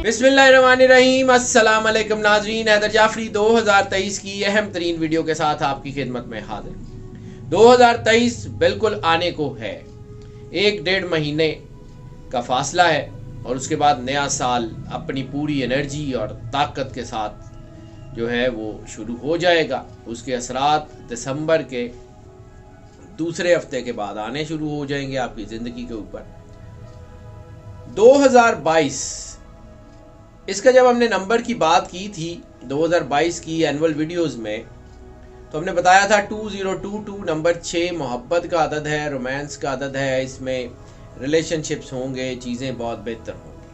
बिस्मिल्लाहिर्रहमानिर्रहीम। अस्सलाम वालेकुम नाजरीन, हैदर जाफरी 2023 की अहम तरीन वीडियो के साथ आपकी खिदमत में हाजिर। 2023 बिल्कुल आने को है, 1-1.5 महीने का फासला है और उसके बाद नया साल अपनी पूरी एनर्जी और ताकत के साथ जो है वो शुरू हो जाएगा। उसके असरात दिसंबर के दूसरे हफ्ते के बाद आने शुरू हो जाएंगे आपकी ज़िंदगी के ऊपर। 2022 इसका जब हमने नंबर की बात की थी 2022 की एनुअल वीडियोस में, तो हमने बताया था 2022 नंबर 6 मोहब्बत का अदद है, रोमांस का अदद है। इसमें रिलेशनशिप्स होंगे, चीज़ें बहुत बेहतर होंगी।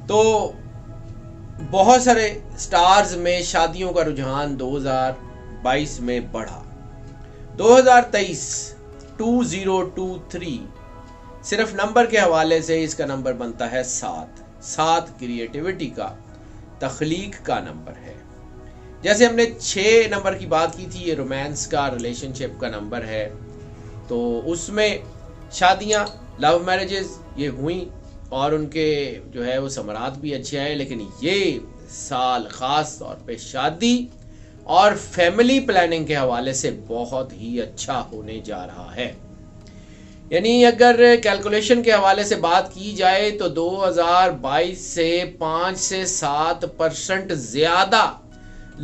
तो बहुत सारे स्टार्स में शादियों का रुझान 2022 में बढ़ा। 2023 2023 सिर्फ नंबर के हवाले से इसका नंबर बनता है 7 क्रिएटिविटी का, तख्लीक का नंबर है। जैसे हमने 6 नंबर की बात की थी, ये रोमांस का, रिलेशनशिप का नंबर है। तो उसमें शादियां, लव मैरिजेस ये हुई और उनके जो है वो समरात भी अच्छे आए। लेकिन ये साल ख़ास तौर पे शादी और फैमिली प्लानिंग के हवाले से बहुत ही अच्छा होने जा रहा है। यानी अगर कैलकुलेशन के हवाले से बात की जाए तो 2022 से 5 से 7% ज़्यादा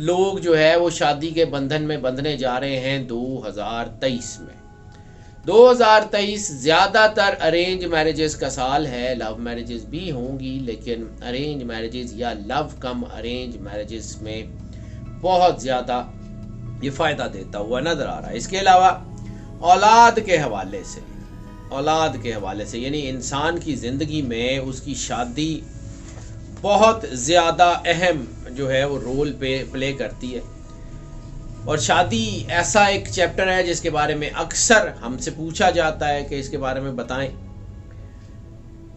लोग जो है वो शादी के बंधन में बंधने जा रहे हैं 2023 में। 2023 ज़्यादातर अरेंज मैरिजेस का साल है। लव मैरिजेस भी होंगी, लेकिन अरेंज मैरिजेस या लव कम अरेंज मैरिजेस में बहुत ज़्यादा ये फ़ायदा देता हुआ नज़र आ रहा है। इसके अलावा औलाद के हवाले से यानी इंसान की ज़िंदगी में उसकी शादी बहुत ज़्यादा अहम जो है वो रोल प्ले करती है। और शादी ऐसा एक चैप्टर है जिसके बारे में अक्सर हमसे पूछा जाता है कि इसके बारे में बताएं।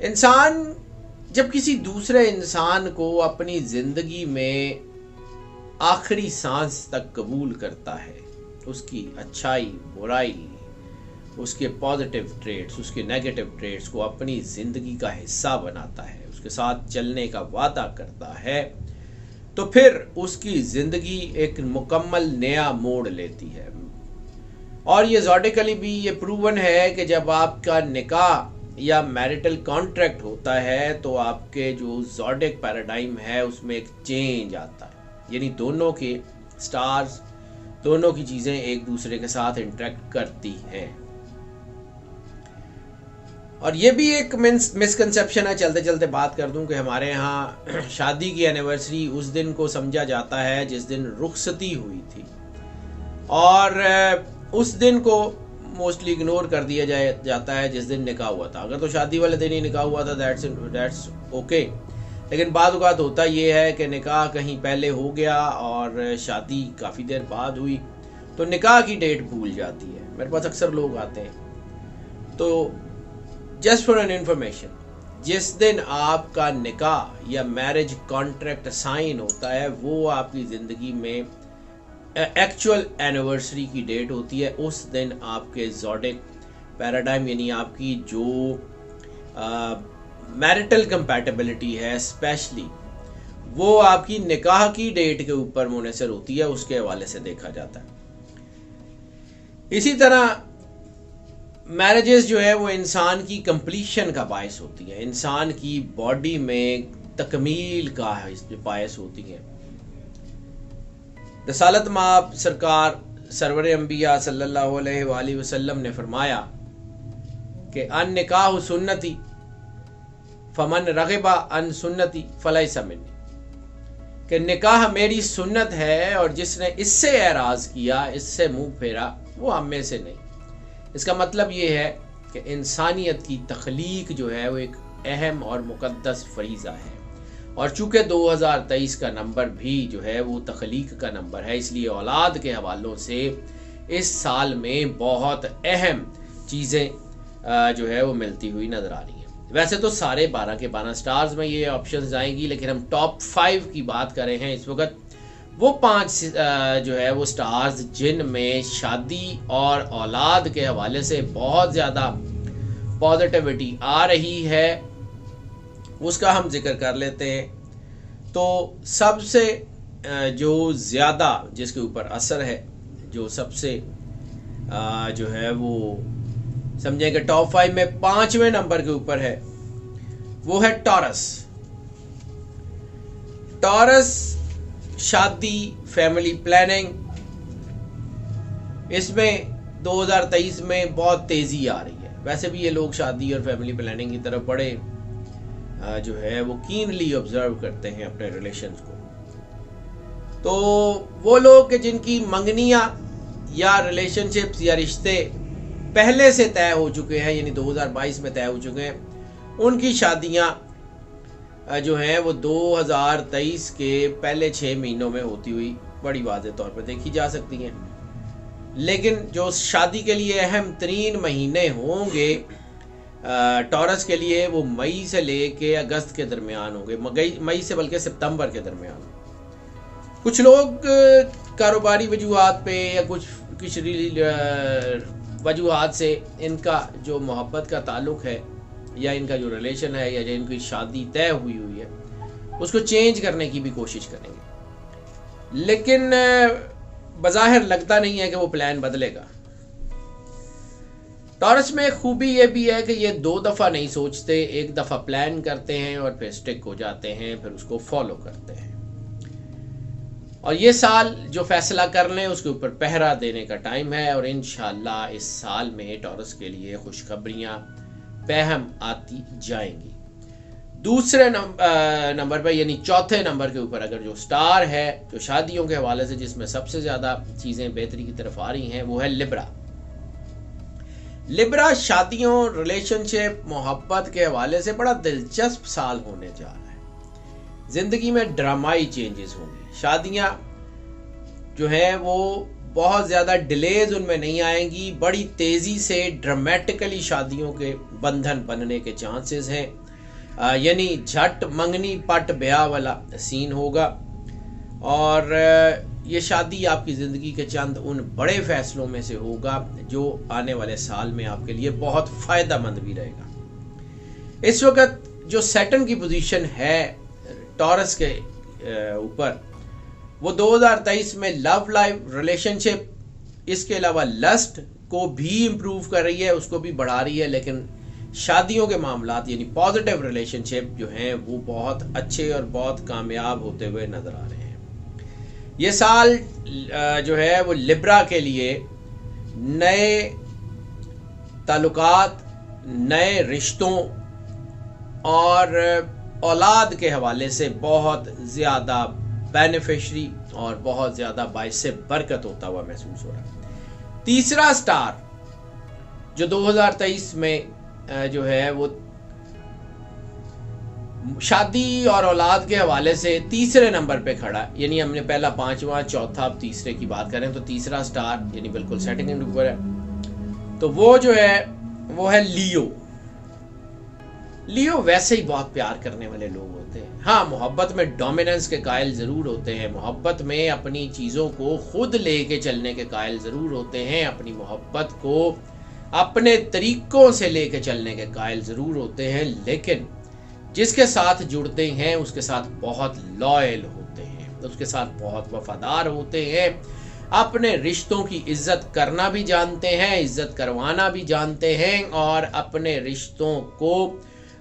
इंसान जब किसी दूसरे इंसान को अपनी ज़िंदगी में आखिरी सांस तक कबूल करता है, उसकी अच्छाई बुराई, उसके पॉजिटिव ट्रेड्स, उसके नेगेटिव ट्रेड्स को अपनी ज़िंदगी का हिस्सा बनाता है, उसके साथ चलने का वादा करता है, तो फिर उसकी ज़िंदगी एक मुकम्मल नया मोड़ लेती है। और ये ज़ोडिकली भी ये प्रूवन है कि जब आपका निकाह या मैरिटल कॉन्ट्रैक्ट होता है तो आपके जो ज़ोडिक पैराडाइम है उसमें एक चेंज आता है। यानी दोनों के स्टार्स, दोनों की चीज़ें एक दूसरे के साथ इंटरेक्ट करती हैं। और ये भी एक मिसकंसेप्शन है, चलते चलते बात कर दूं, कि हमारे यहाँ शादी की एनिवर्सरी उस दिन को समझा जाता है जिस दिन रुखसती हुई थी, और उस दिन को मोस्टली इग्नोर कर दिया जाता है जिस दिन निकाह हुआ था। अगर तो शादी वाले दिन ही निकाह हुआ था दैट्स ओके। लेकिन बाद औक़ात होता ये है कि निकाह कहीं पहले हो गया और शादी काफ़ी देर बाद हुई, तो निकाह की डेट भूल जाती है। मेरे पास अक्सर लोग आते हैं। तो जस्ट फॉर एन इन्फॉर्मेशन, जिस दिन आपका निकाह या मैरिज कॉन्ट्रैक्ट साइन होता है वो आपकी ज़िंदगी में एक्चुअल एनिवर्सरी की डेट होती है। उस दिन आपके ज़ोडिक पैराडाइम यानी आपकी जो मैरिटल कंपैटिबिलिटी है स्पेशली, वो आपकी निकाह की डेट के ऊपर मुनहसर होती है, उसके हवाले से देखा जाता है। इसी तरह मैरिजेस जो है वो इंसान की कंप्लीशन का बायस होती है, इंसान की बॉडी में तकमील का बायस होती है। रसालत माब सरकार सरवर अंबिया सल्लल्लाहु अलैहि वसल्लम ने फरमाया कि अन निकाह सुन्नती फमन रग़िबा अन सुन्नती फलैसा मिन्नी, कि निकाह मेरी सुन्नत है और जिसने इससे एराज़ किया, इससे मुंह फेरा, वो हम में से नहीं। इसका मतलब ये है कि इंसानियत की तख्लीक जो है वो एक अहम और मुक़द्दस फरीज़ा है। और चूँकि 2023 का नंबर भी जो है वो तख्लीक का नंबर है, इसलिए औलाद के हवालों से इस साल में बहुत अहम चीज़ें जो है वो मिलती हुई नज़र आ रही हैं। वैसे तो सारे 12 के 12 स्टार्स में ये ऑप्शंस आएंगी, लेकिन हम टॉप 5 की बात कर रहे हैं इस वक्त। वो 5 जो है वो स्टार्स जिनमें शादी और औलाद के हवाले से बहुत ज़्यादा पॉजिटिविटी आ रही है उसका हम जिक्र कर लेते हैं। तो सबसे जो ज़्यादा जिसके ऊपर असर है, जो सबसे जो है वो समझेंगे टॉप 5 में 5वें नंबर के ऊपर है, वो है टॉरस। टॉरस शादी, फैमिली प्लानिंग, इसमें 2023 में बहुत तेज़ी आ रही है। वैसे भी ये लोग शादी और फैमिली प्लानिंग की तरफ बड़े जो है वो कीनली ऑब्जर्व करते हैं अपने रिलेशंस को। तो वो लोग कि जिनकी मंगनियां या रिलेशनशिप्स या रिश्ते पहले से तय हो चुके हैं, यानी 2022 में तय हो चुके हैं, उनकी शादियां जो हैं वो 2023 के पहले 6 महीनों में होती हुई बड़ी वाज़ेह तौर पर देखी जा सकती हैं। लेकिन जो शादी के लिए अहम तरीन महीने होंगे टॉरस के लिए, वो मई से लेके अगस्त के दरमियान होंगे, मई से बल्कि सितंबर के दरमियान। कुछ लोग कारोबारी वजूहात पे या कुछ वजूहात से इनका जो मोहब्बत का ताल्लुक है या इनका जो रिलेशन है या जो इनकी शादी तय हुई है उसको चेंज करने की भी कोशिश करेंगे, लेकिन बज़ाहिर लगता नहीं है कि वो प्लान बदलेगा। टॉरस में खूबी ये भी है कि ये 2 दफ़ा नहीं सोचते, एक दफ़ा प्लान करते हैं और फिर स्टिक हो जाते हैं, फिर उसको फॉलो करते हैं। और ये साल जो फैसला कर लें उसके ऊपर पहरा देने का टाइम है, और इंशाल्लाह इस साल में टॉरस के लिए खुशखबरियाँ पहम आती जाएंगी। दूसरे नंबर पर यानी चौथे नंबर के ऊपर अगर जो स्टार है जो शादियों के हवाले से जिसमें सबसे ज़्यादा चीज़ें बेहतरी की तरफ आ रही हैं, वो है लिब्रा। लिब्रा शादियों, रिलेशनशिप, मोहब्बत के हवाले से बड़ा दिलचस्प साल होने जा रहा है। ज़िंदगी में ड्रामाई चेंजेस होंगी। शादियाँ जो हैं वो बहुत ज़्यादा डिलेज उनमें नहीं आएंगी, बड़ी तेज़ी से ड्रामेटिकली शादियों के बंधन बनने के चांसेस हैं। यानी झट मंगनी पट ब्याह वाला सीन होगा, और ये शादी आपकी ज़िंदगी के चंद उन बड़े फैसलों में से होगा जो आने वाले साल में आपके लिए बहुत फ़ायदेमंद भी रहेगा। इस वक्त जो सैटर्न की पोजीशन है टॉरस के ऊपर, वो 2023 में लव लाइफ, रिलेशनशिप, इसके अलावा लस्ट को भी इम्प्रूव कर रही है, उसको भी बढ़ा रही है। लेकिन शादियों के मामलात यानी पॉजिटिव रिलेशनशिप जो हैं वो बहुत अच्छे और बहुत कामयाब होते हुए नज़र आ रहे हैं। ये साल जो है वो लिब्रा के लिए नए ताल्लुकात, नए रिश्तों और औलाद के हवाले से बहुत ज़्यादा बेनिफिशरी और बहुत ज़्यादा बाइसे बरकत होता हुआ महसूस हो रहा है। तीसरा स्टार जो 2023 में जो है वो शादी और औलाद के हवाले से तीसरे नंबर पे खड़ा, यानी हमने पहला 5वां, चौथा, अब तीसरे की बात करें तो तीसरा स्टार यानी बिल्कुल सेटिंग के ऊपर है, तो वो जो है वो है लियो। लियो वैसे ही बहुत प्यार करने वाले लोग होते हैं। हाँ, मोहब्बत में डोमिनेंस के कायल ज़रूर होते हैं, मोहब्बत में अपनी चीज़ों को खुद लेके चलने के कायल ज़रूर होते हैं, अपनी मोहब्बत को अपने तरीकों से लेके चलने के कायल ज़रूर होते हैं, लेकिन जिसके साथ जुड़ते हैं उसके साथ बहुत लॉयल होते हैं, उसके साथ बहुत वफादार होते हैं, अपने रिश्तों की इज्जत करना भी जानते हैं, इज्जत करवाना भी जानते हैं, और अपने रिश्तों को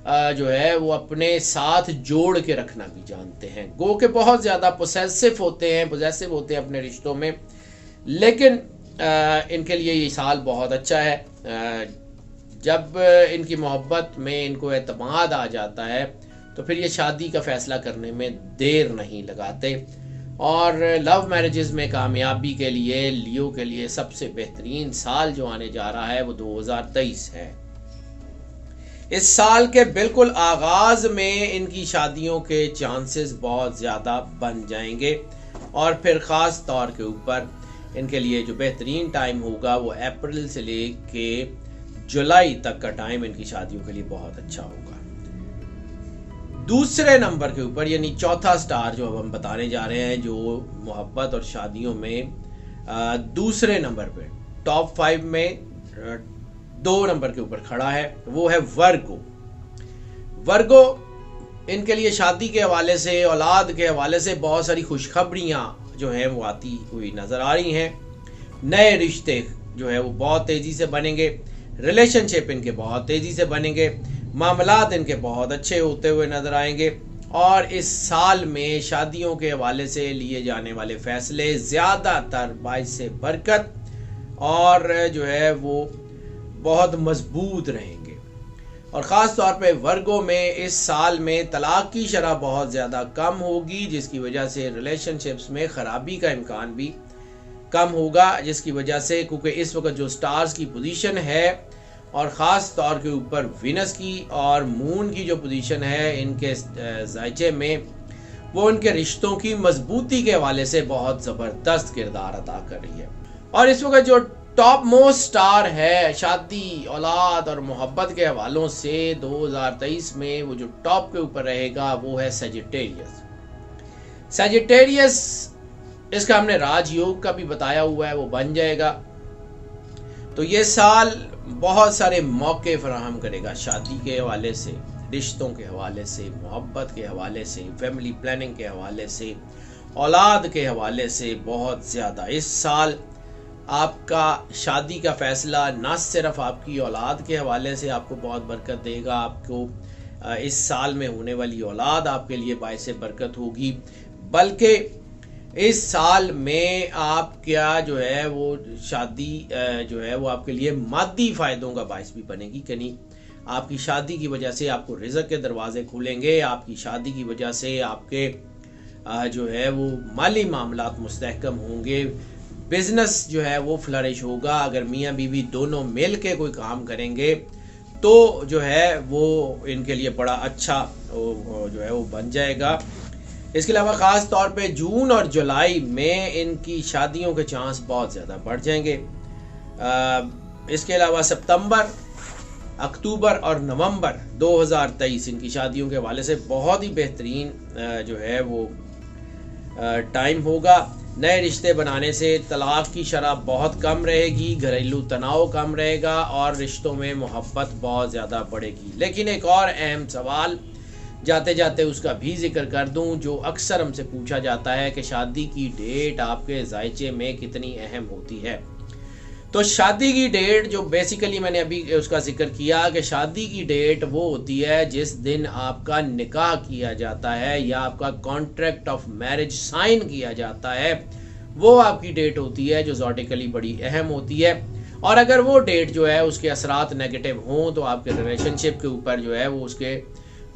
जो है वो अपने साथ जोड़ के रखना भी जानते हैं। गो के बहुत ज़्यादा पोसेसिव होते हैं अपने रिश्तों में, लेकिन इनके लिए ये साल बहुत अच्छा है। जब इनकी मोहब्बत में इनको एतमाद आ जाता है तो फिर ये शादी का फ़ैसला करने में देर नहीं लगाते, और लव मैरिजेस में कामयाबी के लिए लियो के लिए सबसे बेहतरीन साल जो आने जा रहा है वो 2023 है। इस साल के बिल्कुल आगाज़ में इनकी शादियों के चांसेस बहुत ज़्यादा बन जाएंगे, और फिर ख़ास तौर के ऊपर इनके लिए जो बेहतरीन टाइम होगा वो अप्रैल से लेके जुलाई तक का टाइम इनकी शादियों के लिए बहुत अच्छा होगा। दूसरे नंबर के ऊपर यानी चौथा स्टार जो अब हम बताने जा रहे हैं, जो मोहब्बत और शादियों में दूसरे नंबर पे टॉप 5 में 2 नंबर के ऊपर खड़ा है, वो है वर्गो। वर्गो इनके लिए शादी के हवाले से, औलाद के हवाले से बहुत सारी खुशखबरियाँ जो हैं वो आती हुई नज़र आ रही हैं। नए रिश्ते जो है वो बहुत तेज़ी से बनेंगे, रिलेशनशिप इनके बहुत तेज़ी से बनेंगे, मामलात इनके बहुत अच्छे होते हुए नज़र आएंगे। और इस साल में शादियों के हवाले से लिए जाने वाले फ़ैसले ज़्यादातर बाइस से बरकत और जो है वो बहुत मजबूत रहेंगे। और ख़ास तौर पे वर्गों में इस साल में तलाक की शरह बहुत ज़्यादा कम होगी, जिसकी वजह से रिलेशनशिप्स में ख़राबी का इम्कान भी कम होगा, जिसकी वजह से क्योंकि इस वक्त जो स्टार्स की पोजीशन है और ख़ास तौर के ऊपर विनस की और मून की जो पोजीशन है इनके जायचे में, वो इनके रिश्तों की मजबूती के हवाले से बहुत ज़बरदस्त किरदार अदा कर रही है। और इस वक्त जो टॉप मोस्ट स्टार है शादी, औलाद और मोहब्बत के हवालों से 2023 में वो जो टॉप के ऊपर रहेगा वो है सजिटेरियस। सजिटेरियस, इसका हमने राजयोग का भी बताया हुआ है, वो बन जाएगा। तो ये साल बहुत सारे मौके फराहम करेगा शादी के हवाले से, रिश्तों के हवाले से, मोहब्बत के हवाले से, फैमिली प्लानिंग के हवाले से, औलाद के हवाले से बहुत ज़्यादा। इस साल आपका शादी का फ़ैसला न सिर्फ आपकी औलाद के हवाले से आपको बहुत बरकत देगा, आपको इस साल में होने वाली औलाद आपके लिए बाइस बरकत होगी, बल्कि इस साल में आप क्या जो है वो शादी जो है वो आपके लिए मादी फ़ायदों का बाइस भी बनेगी। कहीं आपकी शादी की वजह से आपको रिज़्क़ के दरवाजे खुलेंगे, आपकी शादी की वजह से आपके जो है वो माली मामलात मुस्तहकम होंगे, बिज़नेस जो है वो फ्लरिश होगा। अगर मियाँ बीवी दोनों मिल के कोई काम करेंगे तो जो है वो इनके लिए बड़ा अच्छा जो है वो बन जाएगा। इसके अलावा ख़ास तौर पे जून और जुलाई में इनकी शादियों के चांस बहुत ज़्यादा बढ़ जाएंगे। इसके अलावा सितंबर, अक्टूबर और नवंबर 2023 इनकी शादियों के हवाले से बहुत ही बेहतरीन जो है वो टाइम होगा। नए रिश्ते बनाने से तलाक की शरह बहुत कम रहेगी, घरेलू तनाव कम रहेगा और रिश्तों में मोहब्बत बहुत ज़्यादा बढ़ेगी। लेकिन एक और अहम सवाल जाते जाते उसका भी जिक्र कर दूं, जो अक्सर हमसे पूछा जाता है कि शादी की डेट आपके जायचे में कितनी अहम होती है। तो शादी की डेट जो बेसिकली मैंने अभी उसका जिक्र किया कि शादी की डेट वो होती है जिस दिन आपका निकाह किया जाता है या आपका कॉन्ट्रैक्ट ऑफ मैरिज साइन किया जाता है, वो आपकी डेट होती है जो ज़ोडिकली बड़ी अहम होती है। और अगर वो डेट जो है उसके असरात नेगेटिव हों तो आपके रिलेशनशिप के ऊपर जो है वो उसके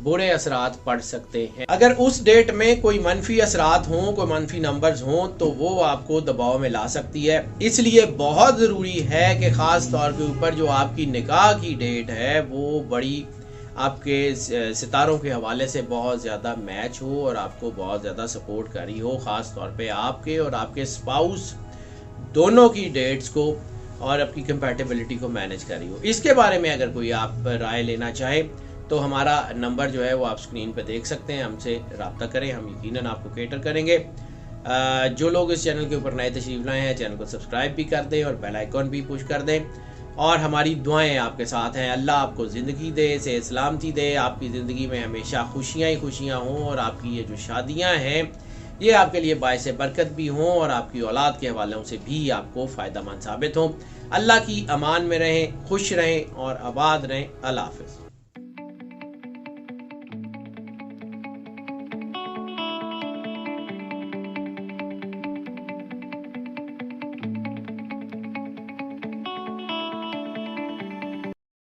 बुरे असरात पड़ सकते हैं। अगर उस डेट में कोई मनफी असरात हों, कोई मनफी नंबर्स हों, तो वो आपको दबाव में ला सकती है। इसलिए बहुत ज़रूरी है कि ख़ास तौर के ऊपर जो आपकी निकाह की डेट है वो बड़ी आपके सितारों के हवाले से बहुत ज़्यादा मैच हो और आपको बहुत ज़्यादा सपोर्ट करी हो, ख़ास तौर पे आपके और आपके स्पाउस दोनों की डेट्स को और अपनी कंपैटिबिलिटी को मैनेज करी हो। इसके बारे में अगर कोई आप राय लेना चाहें तो हमारा नंबर जो है वो आप स्क्रीन पर देख सकते हैं, हमसे रब्ता करें, हम यकीनन आपको केटर करेंगे। जो लोग इस चैनल के ऊपर नए तशरीफ लाए हैं चैनल को सब्सक्राइब भी कर दें और बेल आइकॉन भी पुश कर दें। और हमारी दुआएं आपके साथ हैं। अल्लाह आपको ज़िंदगी दे, सेहत सलामती दे, आपकी ज़िंदगी में हमेशा खुशियाँ ही खुशियाँ हों और आपकी ये जो शादियाँ हैं ये आपके लिए बाइस बरकत भी हों और आपकी औलाद के हवालों से भी आपको फ़ायदा मंद साबित हों। अल्लाह की अमान में रहें, खुश रहें और आबाद रहें। अल्लाह हाफ़िज़।